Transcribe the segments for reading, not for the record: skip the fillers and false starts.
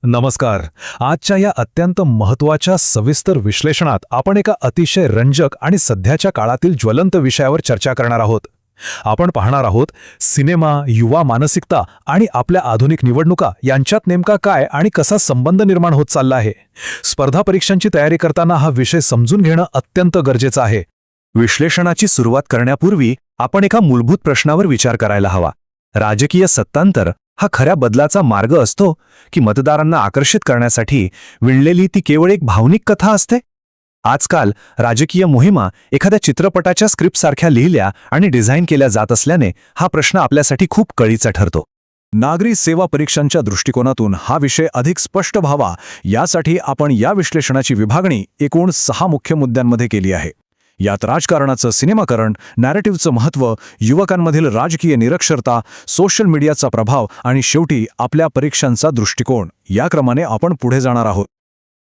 नमस्कार. आजच्या या अत्यंत महत्त्वाच्या सविस्तर विश्लेषणात आपण एका अतिशय रंजक आणि सध्याच्या काळातील ज्वलंत विषयावर चर्चा करणार आहोत. आपण पाहणार आहोत सिनेमा, युवा मानसिकता आणि आपल्या आधुनिक निवडणुका यांच्यात नेमका काय आणि कसा संबंध निर्माण होत चालला आहे. स्पर्धा परीक्षांची तयारी करताना हा विषय समजून घेणं अत्यंत गरजेचं आहे. विश्लेषणाची सुरुवात करण्यापूर्वी आपण एका मूलभूत प्रश्नावर विचार करायला हवा. राजकीय सत्तांतर हा खऱ्या बदलाचा मार्ग असतो की मतदारांना आकर्षित करण्यासाठी विणलेली ती केवळ एक भावनिक कथा असते? आजकाल राजकीय मोहिमा एखाद्या चित्रपटाच्या स्क्रिप्टसारख्या लिहिल्या आणि डिझाईन केल्या जात असल्याने हा प्रश्न आपल्यासाठी खूप कळीचा ठरतो. नागरी सेवा परीक्षांच्या दृष्टिकोनातून हा विषय अधिक स्पष्ट व्हावा यासाठी आपण या विश्लेषणाची विभागणी एकूण 6 मुख्य मुद्द्यांमध्ये केली आहे. यात राजकारणाचं सिनेमाकरण, नॅरेटिव्हचं महत्त्व, युवकांमधील राजकीय निरक्षरता, सोशल मीडियाचा प्रभाव आणि शेवटी आपल्या परीक्षांचा दृष्टिकोन या क्रमाने आपण पुढे जाणार आहोत.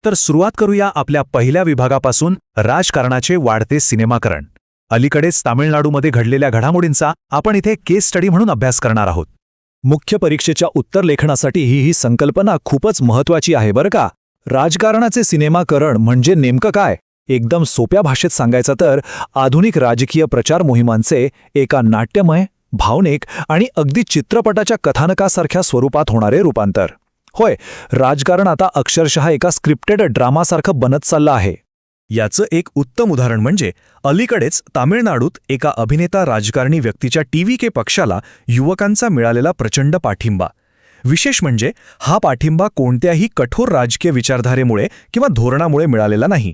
तर सुरुवात करूया आपल्या पहिल्या विभागापासून, राजकारणाचे वाढते सिनेमाकरण. अलीकडेच तामिळनाडूमध्ये घडलेल्या घडामोडींचा आपण इथे केस स्टडी म्हणून अभ्यास करणार आहोत. मुख्य परीक्षेच्या उत्तरलेखनासाठी ही संकल्पना खूपच महत्त्वाची आहे बरं का. राजकारणाचे सिनेमाकरण म्हणजे नेमकं काय? एकदम सोप्या भाषेत सांगायचं तर आधुनिक राजकीय प्रचार मोहिमांचे एका नाट्यमय, भावनिक आणि अगदी चित्रपटाच्या कथानकासारख्या स्वरूपात होणारे रूपांतर. होय, राजकारण आता अक्षरशः एका स्क्रिप्टेड ड्रामासारखं बनत चाललं आहे. याचं एक उत्तम उदाहरण म्हणजे अलीकडेच तामिळनाडूत एका अभिनेता राजकारणी व्यक्तीच्या टीव्हीके पक्षाला युवकांचा मिळालेला प्रचंड पाठिंबा. विशेष म्हणजे हा पाठिंबा कोणत्याही कठोर राजकीय विचारधारेमुळे किंवा धोरणामुळे मिळालेला नाही,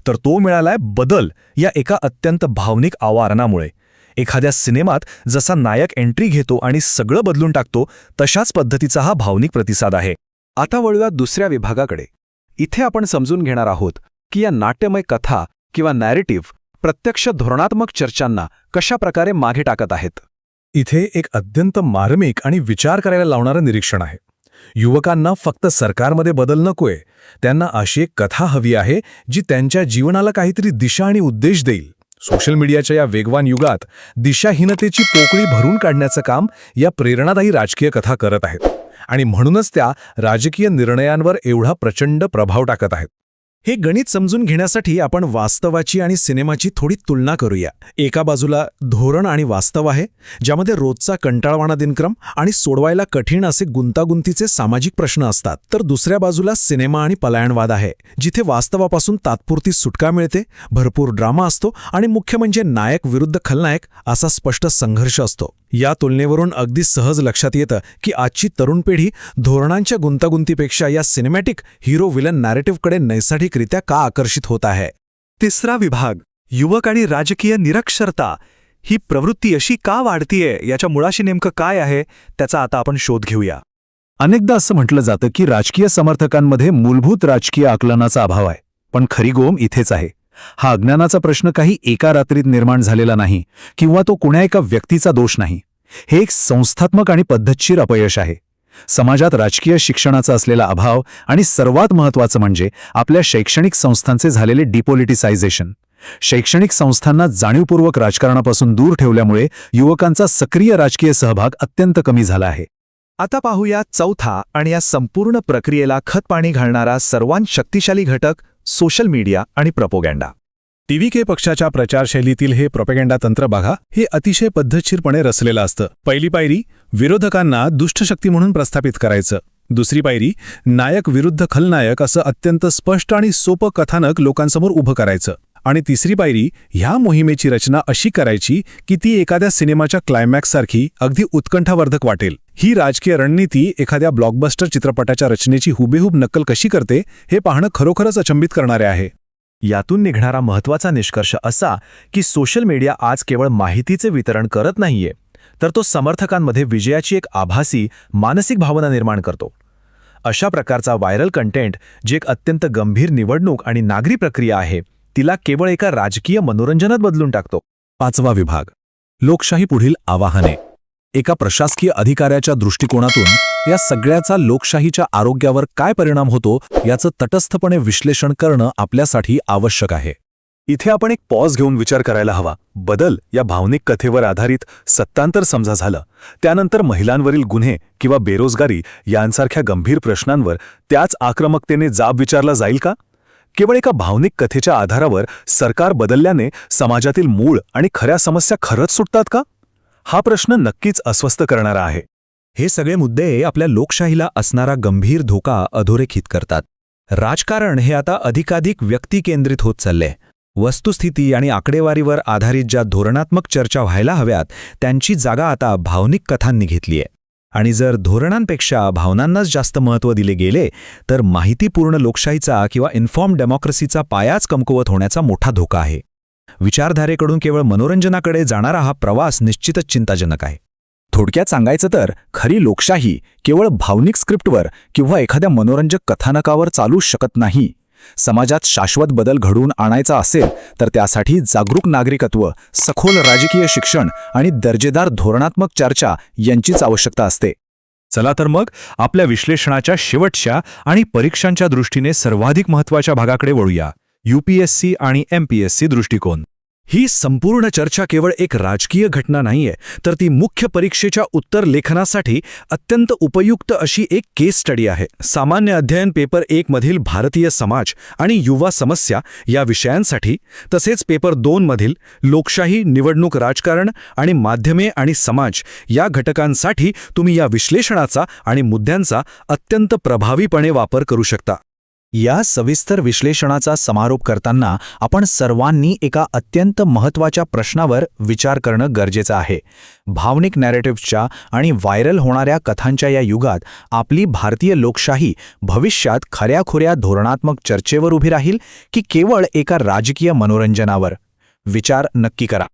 तर तो मिळालाय बदल या एका अत्यंत भावनिक आवाहनामुळे. एखाद्या सिनेमात जसा नायक एंट्री घेतो आणि सगळं बदलून टाकतो, तशाच पद्धतीचा हा भावनिक प्रतिसाद आहे. आता वळूया दुसऱ्या विभागाकडे. इथे आपण समजून घेणार आहोत की या नाट्यमय कथा किंवा नॅरेटिव्ह प्रत्यक्ष धोरणात्मक चर्चांना कशा प्रकारे मागे टाकत आहेत. इथे एक अत्यंत मार्मिक आणि विचार करायला लावणारं निरीक्षण आहे. युवकांना फक्त सरकारमध्ये बदल नकोय, त्यांना अशी एक कथा हवी आहे जी त्यांच्या जीवनाला काहीतरी दिशा आणि उद्देश देईल. सोशल मीडियाच्या या वेगवान युगात दिशाहीनतेची पोकळी भरून काढण्याचं काम या प्रेरणादायी राजकीय कथा करत आहेत आणि म्हणूनच त्या राजकीय निर्णयांवर एवढा प्रचंड प्रभाव टाकत आहेत. हे गणित समजून घेण्यासाठी आपण वास्तवाची आणि सिनेमाची थोडी तुलना करूया. एका बाजूला धोरण आणि वास्तव आहे, ज्यामध्ये रोजचा कंटाळवाणा दिनक्रम आणि सोडवायला कठीण असे गुंतागुंतीचे सामाजिक प्रश्न असतात. तर दुसऱ्या बाजूला सिनेमा आणि पलायनवाद आहे, जिथे वास्तवापासून तात्पुरती सुटका मिळते, भरपूर ड्रामा असतो आणि मुख्य म्हणजे नायक विरुद्ध खलनायक असा स्पष्ट संघर्ष असतो. या तुलनेवरून अगदी सहज लक्षात येतं की आजची तरुण पिढी धोरणांच्या गुंतागुंतीपेक्षा या सिनेमॅटिक हिरो विलन नॅरेटिव्हकडे नैसर्गिकरित्या का आकर्षित होत आहे. तिसरा विभाग, युवक आणि राजकीय निरक्षरता. ही प्रवृत्ती अशी का वाढतीये, याच्या मुळाशी नेमकं काय आहे, त्याचा आता आपण शोध घेऊया. अनेकदा असं म्हटलं जातं की राजकीय समर्थकांमध्ये मूलभूत राजकीय आकलनाचा अभाव आहे, पण खरी गोम इथेच आहे. हा अज्ञानाचा प्रश्न काही एका रात्रीत निर्माण झालेला नाही किंवा तो कुण्या एका व्यक्तीचा दोष नाही. हे एक संस्थात्मक आणि पद्धतशीर अपयश आहे. समाजात राजकीय शिक्षणाचा असलेला अभाव आणि सर्वात महत्त्वाचं म्हणजे आपल्या शैक्षणिक संस्थांचे झालेले डिपॉलिटिसायझेशन. शैक्षणिक संस्थांना जाणीवपूर्वक राजकारणापासून दूर ठेवल्यामुळे युवकांचा सक्रिय राजकीय सहभाग अत्यंत कमी झाला आहे. आता पाहूया चौथा आणि या संपूर्ण प्रक्रियेला खतपाणी घालणारा सर्वांत शक्तिशाली घटक, सोशल मीडिया आणि प्रोपॅगंडा. टीव्हीके पक्षाच्या प्रचारशैलीतील हे प्रोपॅगंडा तंत्र बघा, हे अतिशय पद्धतशीरपणे रचलेलं असतं. पहिली पायरी विरोधकांना दुष्टशक्ती म्हणून प्रस्थापित करायचं. दुसरी पायरी नायक विरुद्ध खलनायक असं अत्यंत स्पष्ट आणि सोपं कथानक लोकांसमोर उभं करायचं. आणि तिसरी पायरी ह्या मोहिमेची रचना अशी करायची की ती एखाद्या सिनेमाच्या क्लायमॅक्ससारखी अगदी उत्कंठावर्धक वाटेल. ही राजकीय रणनीती एखाद्या ब्लॉकबस्टर चित्रपटाच्या रचनेची हुबेहूब नक्कल कशी करते हे पाहणं खरोखरच अचंबित करणारे आहे. यातून निघणारा महत्त्वाचा निष्कर्ष असा की सोशल मीडिया आज केवळ माहितीचे वितरण करत नाहीये, तर तो समर्थकांमध्ये विजयाची एक आभासी मानसिक भावना निर्माण करतो. अशा प्रकारचा व्हायरल कंटेंट, जे एक अत्यंत गंभीर निवडणूक आणि नागरी प्रक्रिया आहे, तिला केवळ एका राजकीय मनोरंजनात बदलून टाकतो. पाचवा विभाग, लोकशाही पुढील आवाहने. एका प्रशासकीय अधिकाऱ्याच्या दृष्टिकोनातून या सगळ्याचा लोकशाहीच्या आरोग्यावर काय परिणाम होतो याचं तटस्थपणे विश्लेषण करणं आपल्यासाठी आवश्यक आहे. इथे आपण एक पॉज घेऊन विचार करायला हवा. बदल या भावनिक कथेवर आधारित सत्तांतर समजा झालं, त्यानंतर महिलांवरील गुन्हे किंवा बेरोजगारी यांसारख्या गंभीर प्रश्नांवर त्याच आक्रमकतेने जाब विचारला जाईल का? केवळ एका भावनिक कथेच्या आधारावर सरकार बदलल्याने समाजातील मूळ आणि खऱ्या समस्या खरंच सुटतात का? हा प्रश्न नक्कीच अस्वस्थ करणारा आहे. हे सगळे मुद्दे आपल्या लोकशाहीला असणारा गंभीर धोका अधोरेखित करतात. राजकारण हे आता अधिकाधिक व्यक्तिकेंद्रित होत चाललंय. वस्तुस्थिती आणि आकडेवारीवर आधारित ज्या धोरणात्मक चर्चा व्हायला हव्यात त्यांची जागा आता भावनिक कथांनी घेतलीय. आणि जर धोरणांपेक्षा भावनांनाच जास्त महत्त्व दिले गेले तर माहितीपूर्ण लोकशाहीचा किंवा इन्फॉर्म डेमोक्रेसीचा पायाच कमकुवत होण्याचा मोठा धोका आहे. विचारधारेकडून केवळ मनोरंजनाकडे जाणारा हा प्रवास निश्चितच चिंताजनक आहे. थोडक्यात सांगायचं तर खरी लोकशाही केवळ भावनिक स्क्रिप्टवर किंवा एखाद्या मनोरंजक कथानकावर चालू शकत नाही. समाजात शाश्वत बदल घडवून आणायचा असेल तर त्यासाठी जागरूक नागरिकत्व, सखोल राजकीय शिक्षण आणि दर्जेदार धोरणात्मक चर्चा यांचीच आवश्यकता असते. चला तर मग आपल्या विश्लेषणाच्या शेवटच्या आणि परीक्षांच्या दृष्टीने सर्वाधिक महत्त्वाच्या भागाकडे वळूया. UPSC आणि MPSC दृष्टिकोन. ही संपूर्ण चर्चा केवळ एक राजकीय घटना नाहीये, तर ती मुख्य परीक्षेच्या उत्तर लेखनासाठी अत्यंत उपयुक्त अशी एक केस स्टडी आहे. सामान्य अध्ययन पेपर 1 मधील भारतीय समाज आणि युवा समस्या या विषयांसाठी, तसेच पेपर 2 मधील लोकशाही, निवडणूक, राजकारण आणि माध्यमे आणि समाज या घटकांसाठी तुम्ही या विश्लेषणाचा आणि मुद्द्यांचा अत्यंत प्रभावीपणे वापर करू शकता. या सविस्तर विश्लेषणाचा समारोप करताना आपण सर्वांनी एका अत्यंत महत्त्वाच्या प्रश्नावर विचार करणं गरजेचं आहे. भावनिक नॅरेटिव्हच्या आणि व्हायरल होणाऱ्या कथांच्या या युगात आपली भारतीय लोकशाही भविष्यात खऱ्याखुऱ्या धोरणात्मक चर्चेवर उभी राहील की केवळ एका राजकीय मनोरंजनावर? विचार नक्की करा.